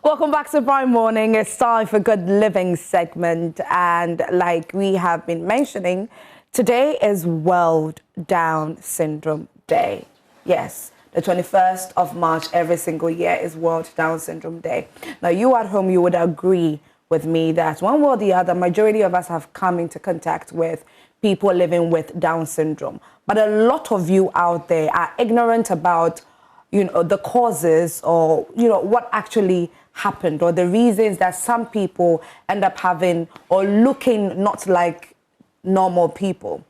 Welcome back to Prime Morning. It's time for Good Living segment. And like we have been mentioning, today is World Down Syndrome Day. Yes, the 21st of March every single year is World Down Syndrome Day. Now, you at home, you would agree with me that one way or the other, majority of us have come into contact with people living with Down syndrome. But a lot of you out there are ignorant about, the causes or, what actually happened or the reasons that some people end up having or looking not like normal people.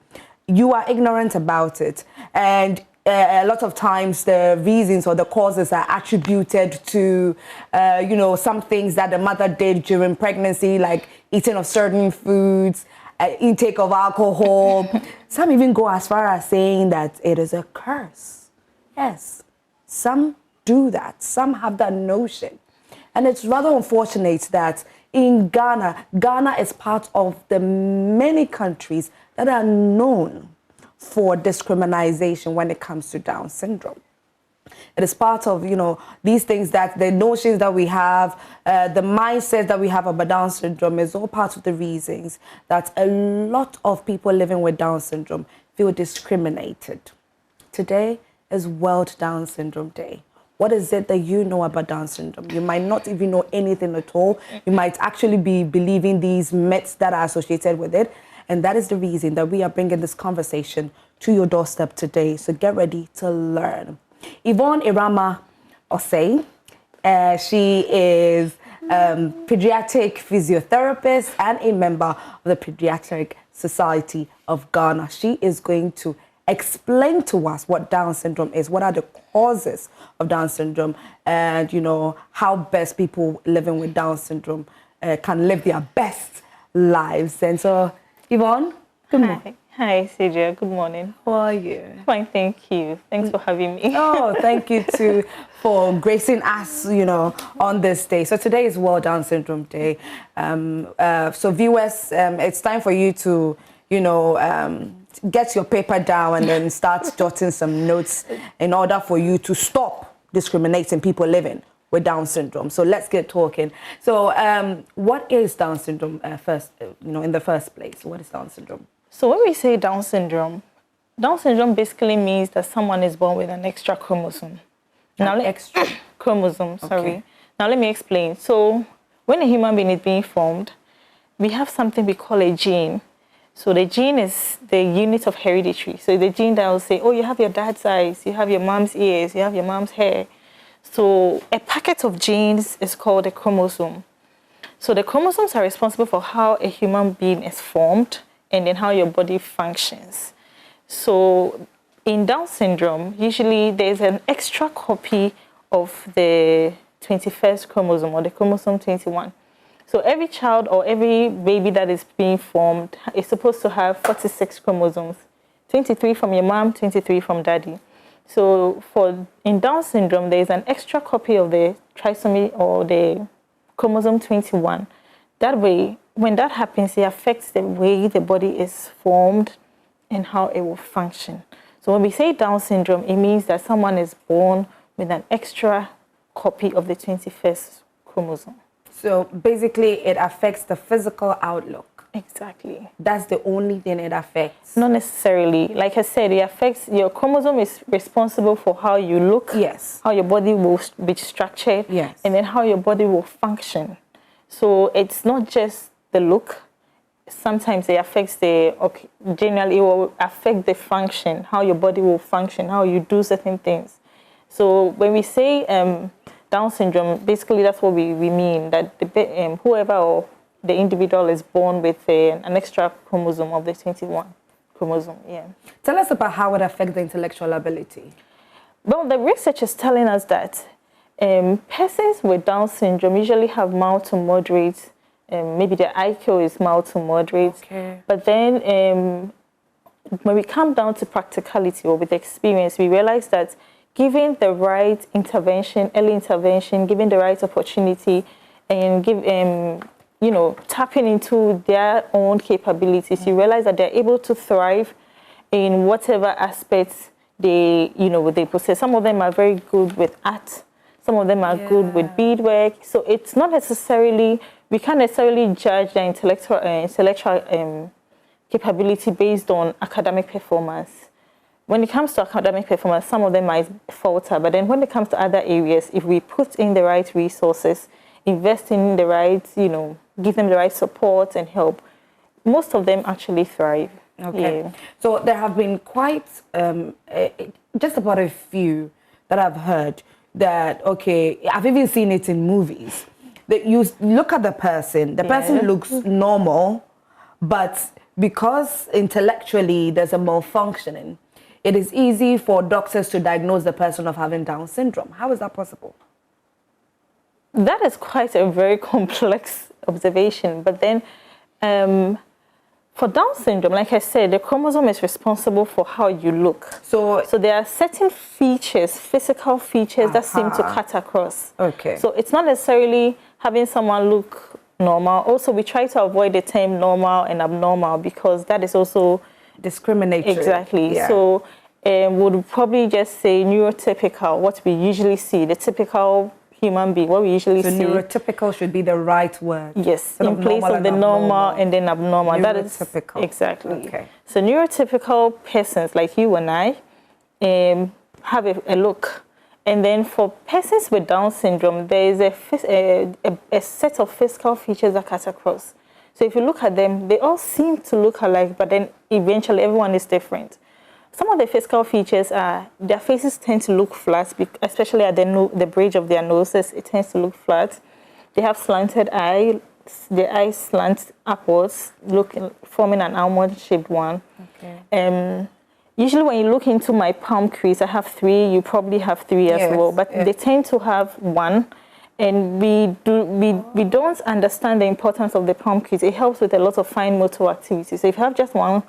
You are ignorant about it. And a lot of times the reasons or the causes are attributed to, some things that the mother did during pregnancy, like eating of certain foods, intake of alcohol. Some even go as far as saying that it is a curse. Yes, some do that. Some have that notion. And it's rather unfortunate that in Ghana is part of the many countries that are known for discrimination when it comes to Down syndrome. It is part of, these things that the notions that we have, the mindset that we have about Down syndrome is all part of the reasons that a lot of people living with Down syndrome feel discriminated. Today is World Down Syndrome Day. What is it that you know about Down syndrome? You might not even know anything at all. You might actually be believing these myths that are associated with it. And that is the reason that we are bringing this conversation to your doorstep today. So get ready to learn. Yvonne Irama Osei, she is pediatric physiotherapist and a member of the Pediatric Society of Ghana. She is going to explain to us what Down syndrome is, what are the causes of Down syndrome, and how best people living with Down syndrome can live their best lives. And so, Yvonne, good morning. Hi, Cedria. Good morning. How are you? Fine, thank you. Thanks for having me. Oh, thank you too for gracing us, on this day. So today is World Down Syndrome Day. So viewers, it's time for you to, get your paper down and then start jotting some notes in order for you to stop discriminating people living with Down syndrome. So let's get talking. So what is Down syndrome first, in the first place? What is Down syndrome? So when we say Down syndrome basically means that someone is born with an extra chromosome. Extra chromosome, sorry. Okay. Now let me explain. So when a human being is being formed, we have something we call a gene. So the gene is the unit of hereditary. So the gene that will say, oh, you have your dad's eyes, you have your mom's ears, you have your mom's hair. So a packet of genes is called a chromosome. So the chromosomes are responsible for how a human being is formed and then how your body functions. So in Down syndrome, usually there's an extra copy of the 21st chromosome or the chromosome 21. So every child or every baby that is being formed is supposed to have 46 chromosomes, 23 from your mom, 23 from daddy. So in Down syndrome, there is an extra copy of the trisomy or the chromosome 21. That way, when that happens, it affects the way the body is formed and how it will function. So when we say Down syndrome, it means that someone is born with an extra copy of the 21st chromosome. So basically, it affects the physical outlook. Exactly. That's the only thing it affects. Not necessarily. Like I said, it affects your chromosome is responsible for how you look. Yes. How your body will be structured. Yes. And then how your body will function. So it's not just the look. Sometimes it affects generally it will affect the function, how your body will function, how you do certain things. So when we say Down syndrome, basically that's what we mean, that whoever or the individual is born with an extra chromosome of the 21 chromosome, yeah. Tell us about how it affects the intellectual ability. Well, the research is telling us that persons with Down syndrome usually have mild to moderate, maybe their IQ is mild to moderate. Okay. But then when we come down to practicality or with experience, we realize that giving the right intervention, early intervention, giving the right opportunity, and tapping into their own capabilities, you realize that they're able to thrive in whatever aspects they possess. Some of them are very good with art. Some of them are good with beadwork. So it's not necessarily, we can't necessarily judge their intellectual capability based on academic performance. When it comes to academic performance, some of them might falter, but then when it comes to other areas, if we put in the right resources, invest in the right, give them the right support and help, most of them actually thrive. Okay. Yeah. So there have been quite, just about a few that I've heard that, okay, I've even seen it in movies, that you look at the person looks normal, but because intellectually there's a malfunctioning, it is easy for doctors to diagnose the person of having Down syndrome. How is that possible? That is quite a very complex observation. But then for Down syndrome, like I said, the chromosome is responsible for how you look. So there are certain features, physical features that seem to cut across. Okay. So it's not necessarily having someone look normal. Also, we try to avoid the term normal and abnormal because that is also discriminatory. Exactly. Yeah. So would probably just say neurotypical, what we usually see, the typical human being, what we usually see. So neurotypical should be the right word. Yes, in place of the normal and then abnormal. Neurotypical. That is exactly. Okay. So neurotypical persons like you and I have a look. And then for persons with Down syndrome, there is a set of physical features that cut across. So if you look at them, they all seem to look alike, but then eventually everyone is different. Some of the physical features are their faces tend to look flat, especially at the bridge of their noses. It tends to look flat. They have slanted eyes. The eyes slant upwards, forming an almond-shaped one. Okay. Usually when you look into my palm crease, I have 3. You probably have 3 as well, but they tend to have 1. And we don't understand the importance of the palm crease. It helps with a lot of fine motor activities. So if you have just one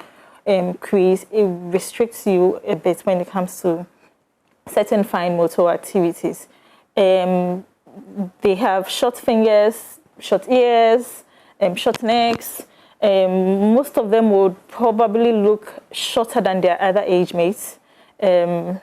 crease, it restricts you a bit when it comes to certain fine motor activities. They have short fingers, short ears, short necks. Most of them would probably look shorter than their other age mates. And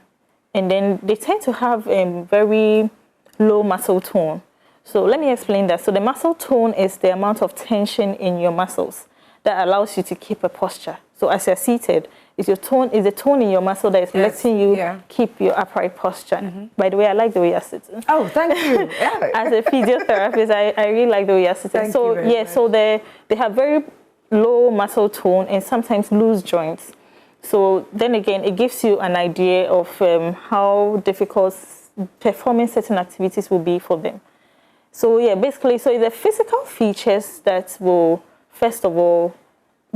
then they tend to have very low muscle tone. So let me explain that. So the muscle tone is the amount of tension in your muscles that allows you to keep a posture. So as you're seated, is the tone in your muscle that is letting you keep your upright posture. By the way, I like the way you're sitting. Oh, thank you. As a physiotherapist, I really like the way you're sitting. So they have very low muscle tone and sometimes loose joints. So then again, it gives you an idea of how difficult performing certain activities will be for them. So yeah, basically, so the physical features that will, first of all,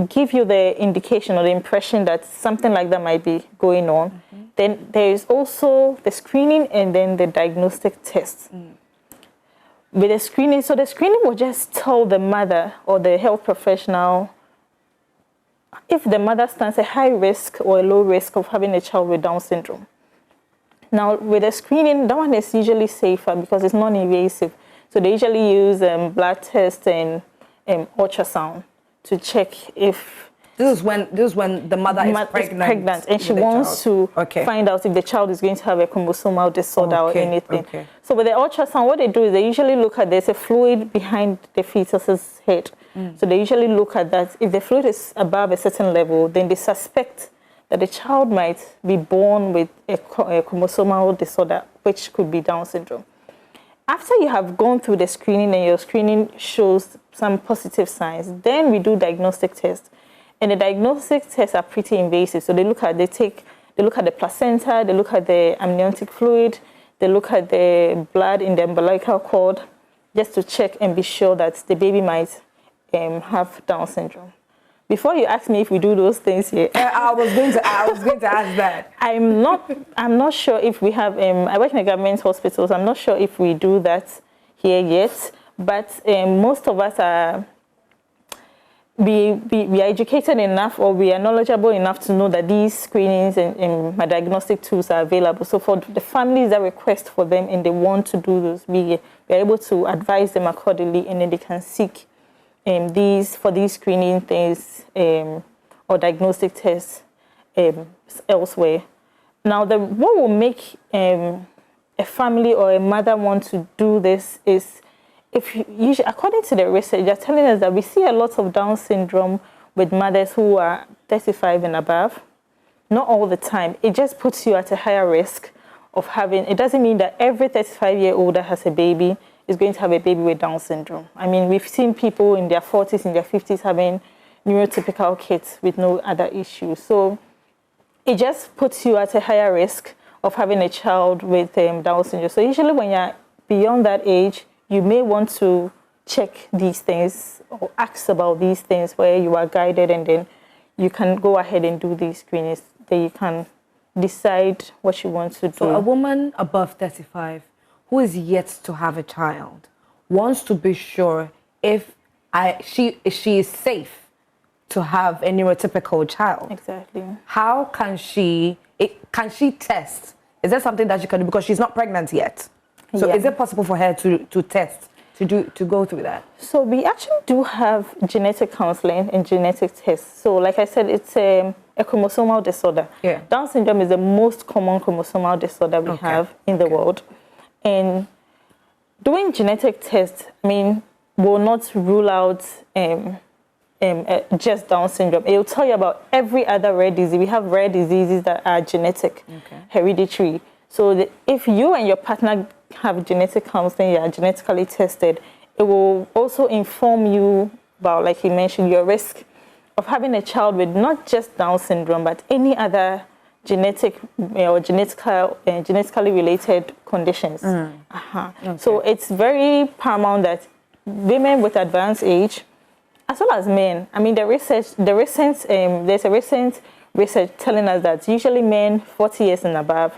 give you the indication or the impression that something like that might be going on. Then there is also the screening and then the diagnostic test. With the screening, so the screening will just tell the mother or the health professional if the mother stands a high risk or a low risk of having a child with Down syndrome. Now, with the screening, that one is usually safer because it's non-invasive. So they usually use blood test and ultrasound to check if... This is when the mother is pregnant and she wants to find out if the child is going to have a chromosomal disorder or anything. So with the ultrasound, what they do is they usually look at, there's a fluid behind the fetus's head. So they usually look at that. If the fluid is above a certain level, then they suspect that the child might be born with a chromosomal disorder, which could be Down syndrome. After you have gone through the screening and your screening shows some positive signs, then we do diagnostic tests. And the diagnostic tests are pretty invasive. So they look at the placenta, they look at the amniotic fluid, they look at the blood in the umbilical cord, just to check and be sure that the baby might have Down syndrome. Before you ask me if we do those things here, I was going to ask that. I'm not sure if we have. I work in a government hospital, so I'm not sure if we do that here yet. But most of us are. We are educated enough or we are knowledgeable enough to know that these screenings and my diagnostic tools are available. So for the families that request for them and they want to do those, we are able to advise them accordingly, and then they can seek these screening things or diagnostic tests elsewhere. Now, what will make a a family or a mother wants to do this is, if you, usually, according to the research, they're telling us that we see a lot of Down syndrome with mothers who are 35 and above. Not all the time. It just puts you at a higher risk of having, it doesn't mean that every 35-year-old that has a baby is going to have a baby with Down syndrome. I mean, we've seen people in their 40s, in their 50s having neurotypical kids with no other issues. So it just puts you at a higher risk of having a child with Down syndrome. So usually when you're beyond that age, you may want to check these things or ask about these things where you are guided, and then you can go ahead and do these screenings. Then you can decide what you want to do. So a woman above 35 who is yet to have a child wants to be sure if she is safe to have a neurotypical child. Exactly. How can she test? Is there something that she can do, because she's not pregnant yet? So Yeah. is it possible for her to test, to go through that? So we actually do have genetic counseling and genetic tests. So like I said, it's a chromosomal disorder. Yeah. Down syndrome is the most common chromosomal disorder we have in the world. And doing genetic tests, I mean, will not rule out just Down syndrome. It will tell you about every other rare disease. We have rare diseases that are genetic, hereditary. So if you and your partner have genetic counseling, you are genetically tested, it will also inform you about, like you mentioned, your risk of having a child with not just Down syndrome, but any other genetic or genetically related conditions. So it's very paramount that women with advanced age, as well as men, I mean, there's a recent research telling us that usually men 40 years and above,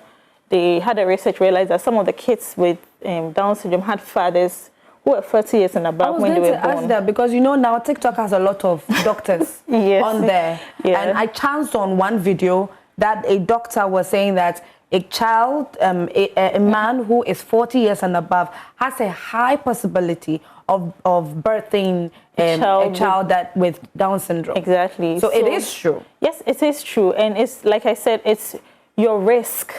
they had a research realized that some of the kids with Down syndrome had fathers who were 30 years and above when they were born. I was going to ask that, because you know now TikTok has a lot of doctors on there. Yeah. And I chanced on one video that a doctor was saying that a child, a man who is 40 years and above has a high possibility of birthing a child that with Down syndrome. Exactly. So it is true. Yes, it is true. And it's, like I said, it's your risk.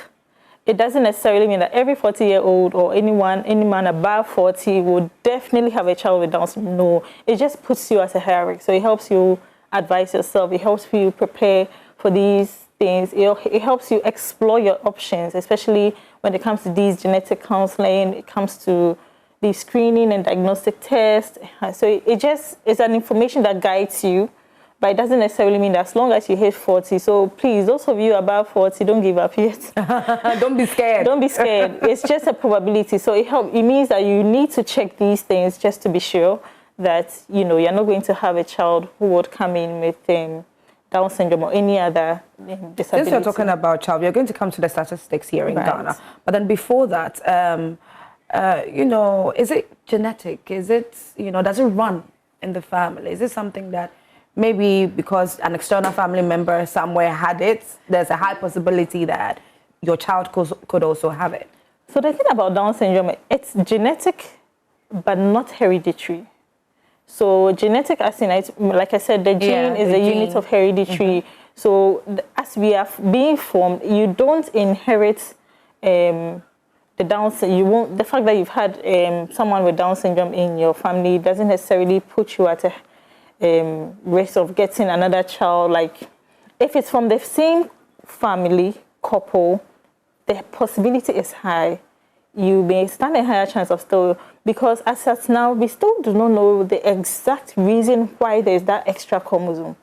It doesn't necessarily mean that every 40-year-old or any man above 40 would definitely have a child with Down syndrome. No, it just puts you at a higher risk. So it helps you advise yourself. It helps you prepare for these things. It helps you explore your options, especially when it comes to these genetic counseling, it comes to the screening and diagnostic tests. So it just is an information that guides you, but it doesn't necessarily mean that as long as you hit 40. So please, those of you above 40, don't give up yet. Don't be scared. Don't be scared. It's just a probability. So it means that you need to check these things just to be sure that, you know, you're not going to have a child who would come in with Down syndrome or any other disability. Since you're talking about child, we're going to come to the statistics here in Ghana. But then before that, you know, is it genetic? Is it, you know, does it run in the family? Is it something that maybe because an external family member somewhere had it, there's a high possibility that your child could also have it? So the thing about Down syndrome, it's genetic, but not hereditary. So genetic, as in, like I said, the gene is a unit of hereditary. So as we are being formed, you don't inherit the Down syndrome. You won't. The fact that you've had someone with Down syndrome in your family doesn't necessarily put you at a risk of getting another child. Like if it's from the same family couple, the possibility is high. You may stand a higher chance of still, because as of now, we still do not know the exact reason why there's that extra chromosome.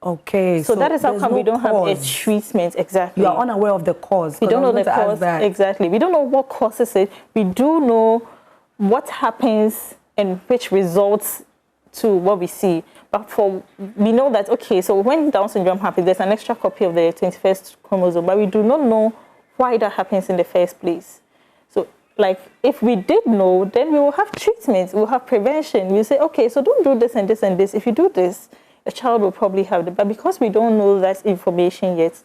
Okay. So that is how come we don't have a treatment. Exactly. You are unaware of the cause. We don't know the cause. Exactly. We don't know what causes it. We do know what happens and which results to what we see. But we know that, okay, so when Down syndrome happens, there's an extra copy of the 21st chromosome, but we do not know why that happens in the first place. So, like, if we did know, then we will have treatment, we'll have prevention. You say, okay, so don't do this and this and this. If you do this, a child will probably have it. But because we don't know that information yet,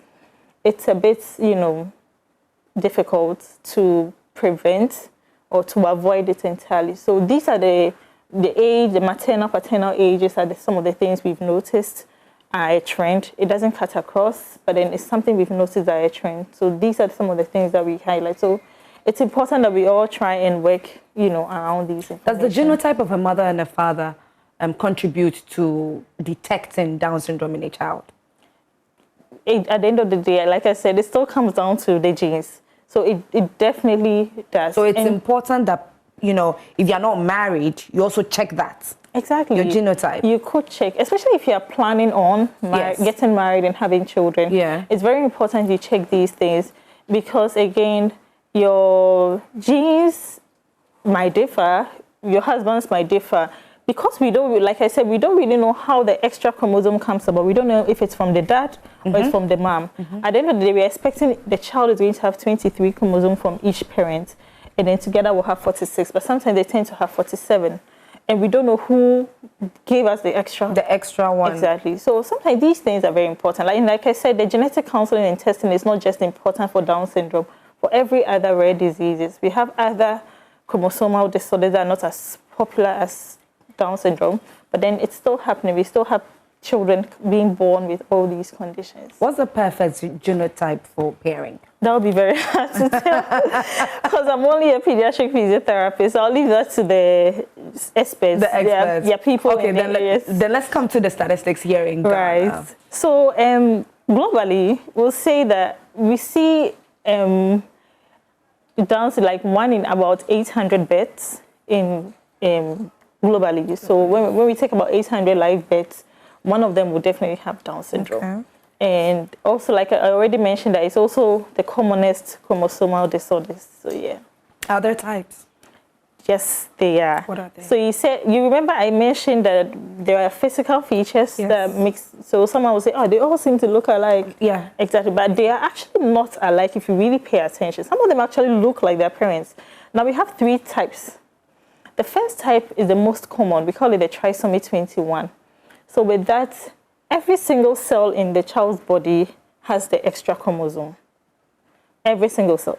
it's a bit, you know, difficult to prevent or to avoid it entirely. So these are the age, the maternal, paternal ages are some of the things we've noticed are a trend. It doesn't cut across, but then it's something we've noticed are a trend. So these are some of the things that we highlight. So it's important that we all try and work, around these information. Does the genotype of a mother and a father contribute to detecting Down syndrome in a child? At the end of the day, like I said, it still comes down to the genes. So it definitely does. So it's important that, if you're not married, you also check that. Exactly. Your genotype. You could check, especially if you're planning on getting married and having children. Yeah. It's very important you check these things because, again, your genes might differ, your husband's might differ. Because we don't, like I said, we don't really know how the extra chromosome comes about. We don't know if it's from the dad or it's from the mom. At the end of the day, we're expecting the child is going to have 23 chromosomes from each parent, and then together we'll have 46. But sometimes they tend to have 47, and we don't know who gave us the extra. The extra one. Exactly. So sometimes these things are very important. Like I said, the genetic counseling and testing is not just important for Down syndrome. For every other rare diseases, we have other chromosomal disorders that are not as popular as Down syndrome, but then it's still happening. We still have children being born with all these conditions. What's the perfect genotype for pairing? That would be very hard to tell because I'm only a pediatric physiotherapist. I'll leave that to the experts. The experts. Yeah, people. Okay, then let's come to the statistics here in Ghana. Right. So globally, we'll say that we see down to like 1 in about 800 births in globally. So when we take about 800 live births, one of them will definitely have Down syndrome. Okay. And also, like I already mentioned, that it's also the commonest chromosomal disorders. So yeah. Other types? Yes, they are. What are they? So you remember I mentioned that there are physical features that mix. So someone will say, oh, they all seem to look alike. Yeah. Exactly. But they are actually not alike if you really pay attention. Some of them actually look like their parents. Now we have 3 types. The first type is the most common. We call it the trisomy 21. So with that, every single cell in the child's body has the extra chromosome. Every single cell.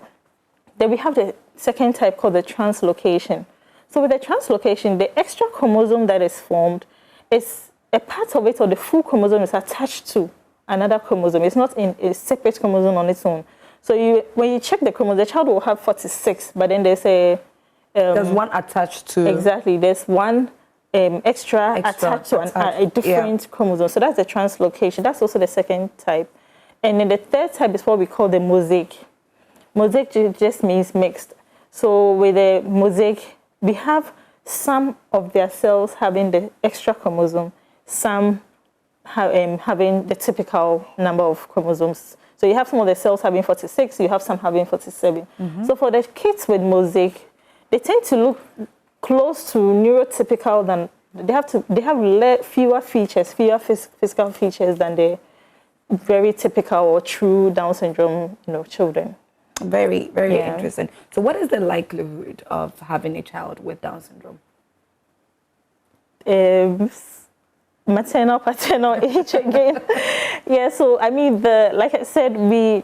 Then we have the second type called the translocation. So with the translocation, the extra chromosome that is formed is a part of it, or the full chromosome is attached to another chromosome. It's not in a separate chromosome on its own. So when you check the chromosome, the child will have 46, but then there's there's one attached to... Exactly. There's one extra attached to a different chromosome. So that's the translocation. That's also the second type. And then the third type is what we call the mosaic. Mosaic just means mixed. So with the mosaic, we have some of their cells having the extra chromosome, some having the typical number of chromosomes. So you have some of the cells having 46, you have some having 47. So for the kids with mosaic, they tend to look close to neurotypical than they have fewer features, fewer physical features than the very typical or true Down syndrome, children. Very, very interesting. So what is the likelihood of having a child with Down syndrome? Maternal, paternal age again. Yeah, so I mean, like I said,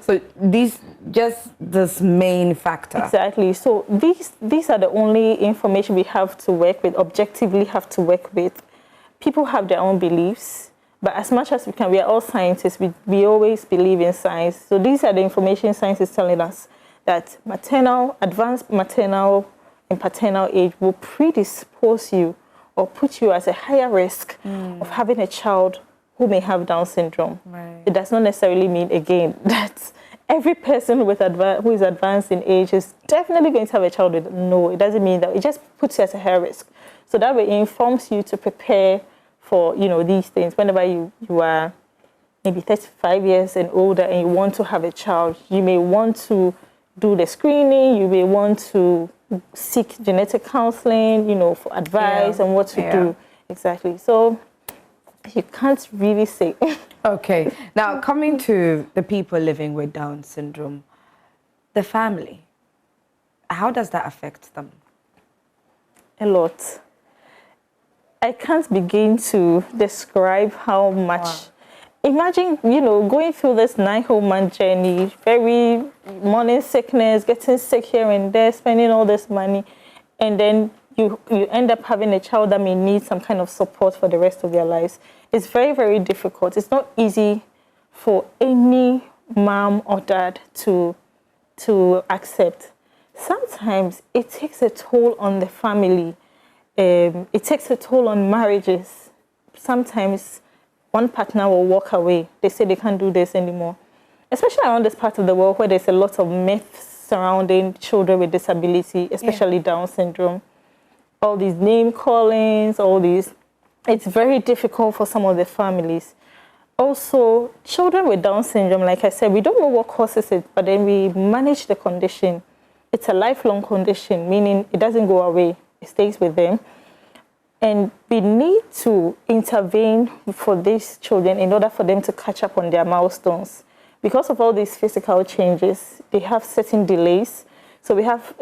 So this main factor. Exactly. So these are the only information we have to work with, objectively have to work with. People have their own beliefs, but as much as we can, we are all scientists. We always believe in science. So these are the information science is telling us that advanced maternal and paternal age will predispose you or put you at a higher risk of having a child who may have Down syndrome. Right. It does not necessarily mean, again, that every person who is advanced in age is definitely going to have a child with. No, it doesn't mean that. It just puts you at a higher risk. So that way it informs you to prepare for, these things. Whenever you are maybe 35 years and older and you want to have a child, you may want to do the screening, you may want to seek genetic counseling, for advice and what to do. Exactly. So you can't really say. Okay. Now, coming to the people living with Down syndrome, the family, how does that affect them? A lot. I can't begin to describe how much. Wow. Imagine, going through this 9-whole-month journey, very morning sickness, getting sick here and there, spending all this money, and then you end up having a child that may need some kind of support for the rest of their lives. It's very, very difficult. It's not easy for any mom or dad to accept. sometimes it takes a toll on the family. It takes a toll on marriages. Sometimes one partner will walk away. They say they can't do this anymore. Especially around this part of the world where there's a lot of myths surrounding children with disability, especially Down syndrome. All these name callings, all these. It's very difficult for some of the families. Also, children with Down syndrome, like I said, we don't know what causes it, but then we manage the condition. It's a lifelong condition, meaning it doesn't go away. It stays with them. And we need to intervene for these children in order for them to catch up on their milestones. Because of all these physical changes, they have certain delays. So we have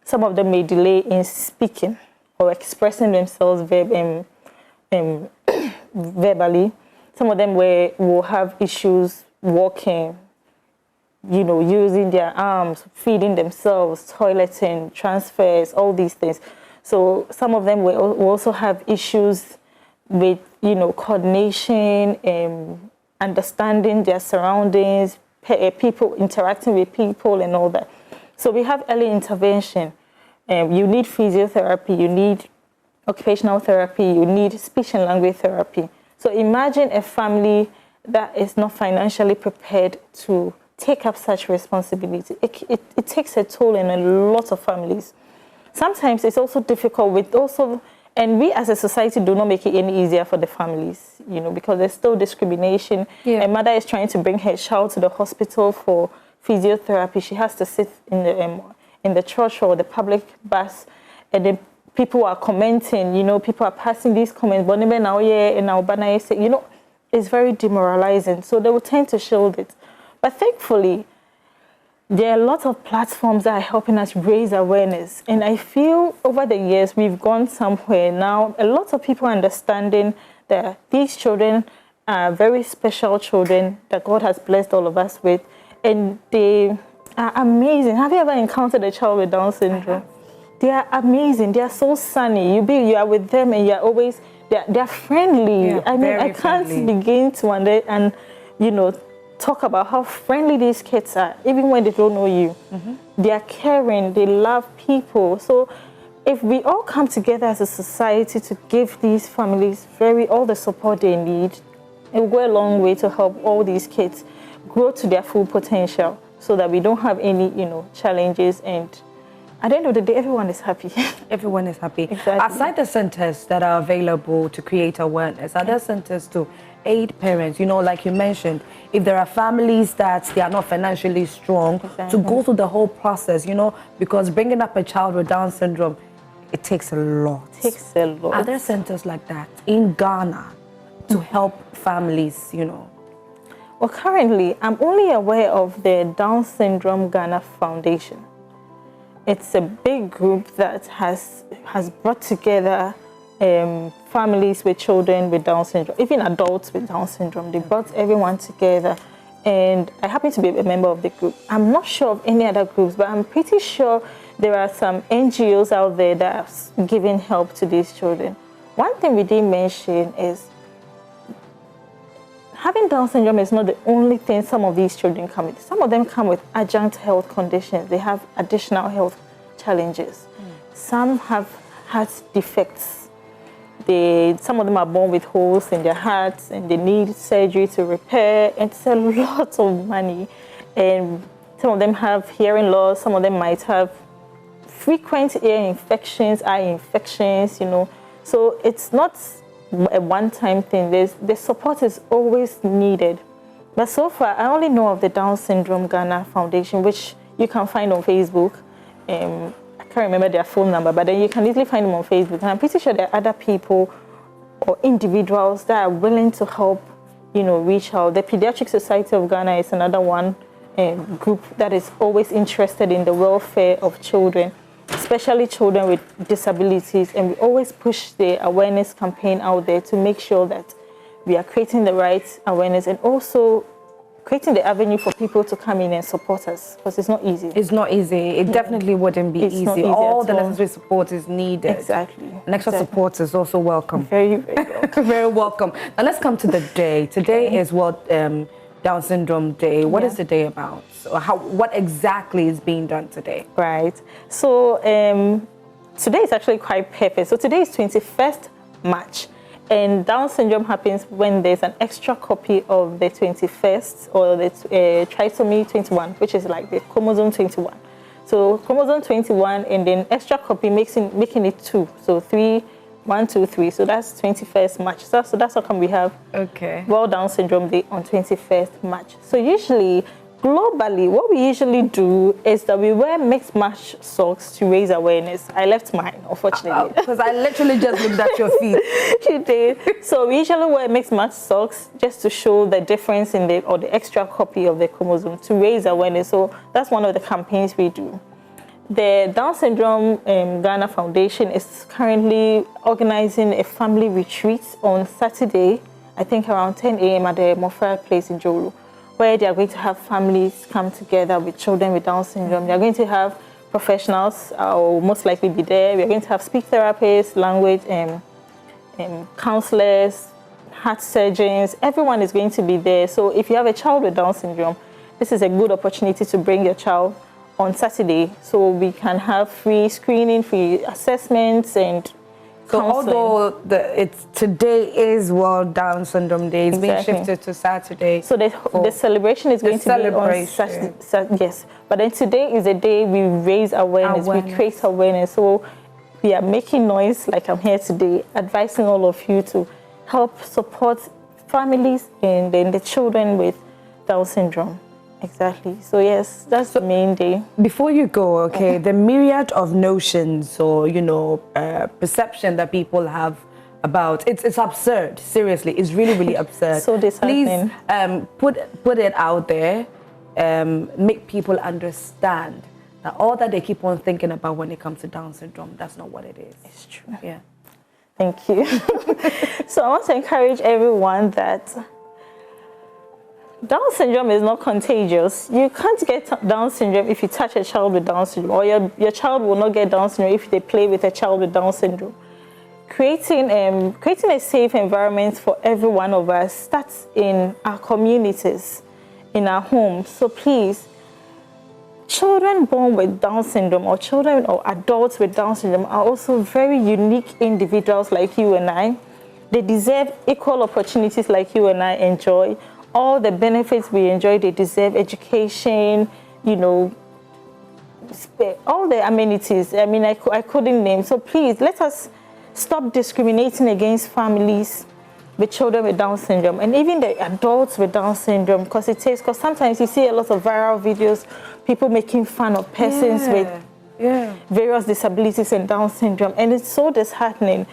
some of them may delay in speaking or expressing themselves verbally. Some of them will have issues walking, using their arms, feeding themselves, toileting, transfers, all these things. So some of them will also have issues with, coordination, understanding their surroundings, people interacting with people and all that. So we have early intervention. You need physiotherapy, you need occupational therapy, you need speech and language therapy. So imagine a family that is not financially prepared to take up such responsibility. It takes a toll in a lot of families. Sometimes it's also difficult and we as a society do not make it any easier for the families, because there's still discrimination. Yeah. A mother is trying to bring her child to the hospital for physiotherapy. She has to sit in the church or the public bus, and then people are commenting, people are passing these comments, it's very demoralizing. So they will tend to shield it. But thankfully, there are a lot of platforms that are helping us raise awareness. And I feel over the years, we've gone somewhere now. A lot of people are understanding that these children are very special children that God has blessed all of us with. And they are amazing. Have you ever encountered a child with Down syndrome? They are amazing. They are so sunny. You are with them and you're always, they're friendly. Yeah, I can't begin to talk about how friendly these kids are, even when they don't know you. Mm-hmm. They are caring, they love people. So if we all come together as a society to give these families all the support they need, it will go a long way to help all these kids grow to their full potential so that we don't have any, challenges, and at the end of the day, everyone is happy. Everyone is happy. Exactly. Aside the centers that are available to create awareness, are there centers to aid parents? Like you mentioned, if there are families that they are not financially strong, to go through the whole process, because bringing up a child with Down syndrome, it takes a lot. It takes a lot. Are there centers like that in Ghana to help families, Well, currently, I'm only aware of the Down Syndrome Ghana Foundation. It's a big group that has brought together families with children with Down syndrome, even adults with Down syndrome. They brought everyone together, and I happen to be a member of the group. I'm not sure of any other groups, but I'm pretty sure there are some NGOs out there that are giving help to these children. One thing we didn't mention is having Down syndrome is not the only thing some of these children come with. Some of them come with adjunct health conditions. They have additional health challenges. Some have heart defects. Some of them are born with holes in their hearts and they need surgery to repair. It's a lot of money. And some of them have hearing loss. Some of them might have frequent ear infections, eye infections, So it's not a one-time thing. The support is always needed. But so far, I only know of the Down Syndrome Ghana Foundation, which you can find on Facebook. I can't remember their phone number, but then you can easily find them on Facebook. And I'm pretty sure there are other people or individuals that are willing to help, reach out. The Pediatric Society of Ghana is another one group that is always interested in the welfare of children, especially children with disabilities, and we always push the awareness campaign out there to make sure that we are creating the right awareness and also creating the avenue for people to come in and support us, because it's not easy. It's not easy. It definitely wouldn't be easy. All the necessary support is needed. Exactly. And extra support is also welcome. Very, very welcome. Very welcome. Now let's come to the day. Today is Down Syndrome Day. What is the day about? So what exactly is being done today? Right. So today is actually quite perfect. So today is 21st March. And Down syndrome happens when there's an extra copy of the 21st or the trisomy 21, which is like the chromosome 21. So chromosome 21 and then extra copy making it 2. So 3, 1, 2, 3. So that's 21st March. So that's how come we have World Down Syndrome Day on 21st March. So usually, globally, what we usually do is that we wear mixed match socks to raise awareness. I left mine, unfortunately. Because I literally just looked at your feet. You did. So we usually wear mixed match socks just to show the difference in the extra copy of the chromosome to raise awareness. So that's one of the campaigns we do. The Down Syndrome Ghana Foundation is currently organizing a family retreat on Saturday, I think around 10 a.m. at the Mofra Place in Jolu, where they are going to have families come together with children with Down syndrome. They are going to have professionals will most likely be there. We are going to have speech therapists, language counselors, heart surgeons. Everyone is going to be there. So if you have a child with Down syndrome, this is a good opportunity to bring your child on Saturday so we can have free screening, free assessments, and so although today is World Down Syndrome Day, it's being shifted to Saturday. So the celebration is going to be on Saturday. Yes, but then today is the day we raise awareness, we create awareness. So we are making noise like I'm here today, advising all of you to help support families and then the children with Down syndrome. Exactly. So yes, that's the main day. Before you go, the myriad of notions or perception that people have about it's absurd. Seriously, it's really absurd. So disheartening. Please put it out there, make people understand that all that they keep on thinking about when it comes to Down syndrome, that's not what it is. It's true. Yeah. Thank you. So I want to encourage everyone that Down syndrome is not contagious. You can't get Down syndrome if you touch a child with Down syndrome, or your child will not get Down syndrome if they play with a child with Down syndrome. Creating a safe environment for every one of us starts in our communities, in our homes. So please, children born with Down syndrome or children or adults with Down syndrome are also very unique individuals like you and I. They deserve equal opportunities like you and I enjoy. All the benefits we enjoy, they deserve education, all the amenities. I mean, I couldn't name. So please, let us stop discriminating against families with children with Down syndrome and even the adults with Down syndrome, because sometimes you see a lot of viral videos, people making fun of persons with various disabilities and Down syndrome, and it's so disheartening.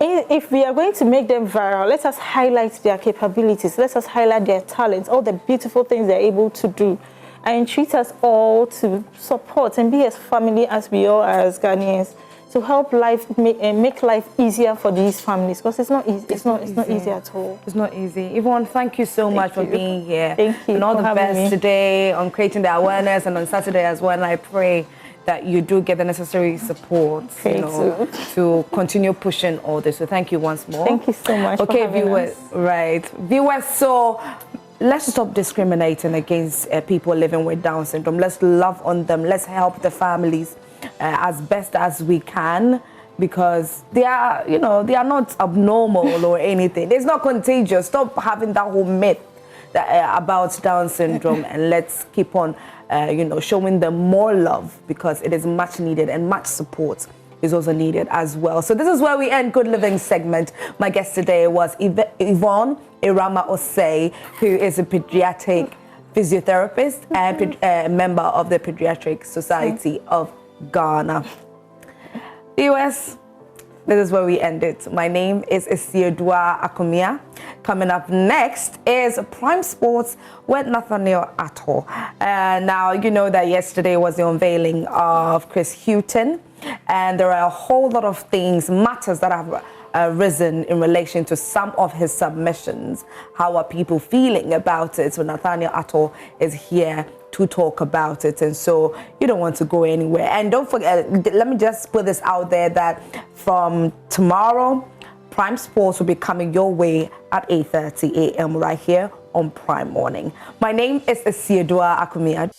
If we are going to make them viral, let us highlight their capabilities. Let us highlight their talents, all the beautiful things they're able to do, and treat us all to support and be as family as we are as Ghanaians to help make life easier for these families, because it's not easy. It's not easy at all. It's not easy. Yvonne, thank you so much for being here. Thank you. And all the best today on creating the awareness, and on Saturday as well. And I pray that you do get the necessary support to continue pushing all this. So thank you once more. Thank you so much. Okay, viewers, viewers, so let's stop discriminating against people living with Down syndrome. Let's love on them. Let's help the families as best as we can, because they are, they are not abnormal or anything. It's not contagious. Stop having that whole myth about Down syndrome, and let's keep on showing them more love, because it is much needed, and much support is also needed as well. So this is where we end Good Living segment. My guest today was Yvonne Irama Osei, who is a pediatric physiotherapist and a member of the Pediatric Society of Ghana. Viewers, this is where we end it. My name is Isiodua Akumia. Coming up next is Prime Sports with Nathaniel Atto. Now, you know that yesterday was the unveiling of Chris Houghton, and there are a whole lot of matters that have arisen in relation to some of his submissions. How are people feeling about it? So Nathaniel Atto is here to talk about it, and so you don't want to go anywhere. And don't forget, let me just put this out there, that from tomorrow, Prime Sports will be coming your way at 8:30 a.m. right here on Prime Morning. My name is Isiedua Akumia.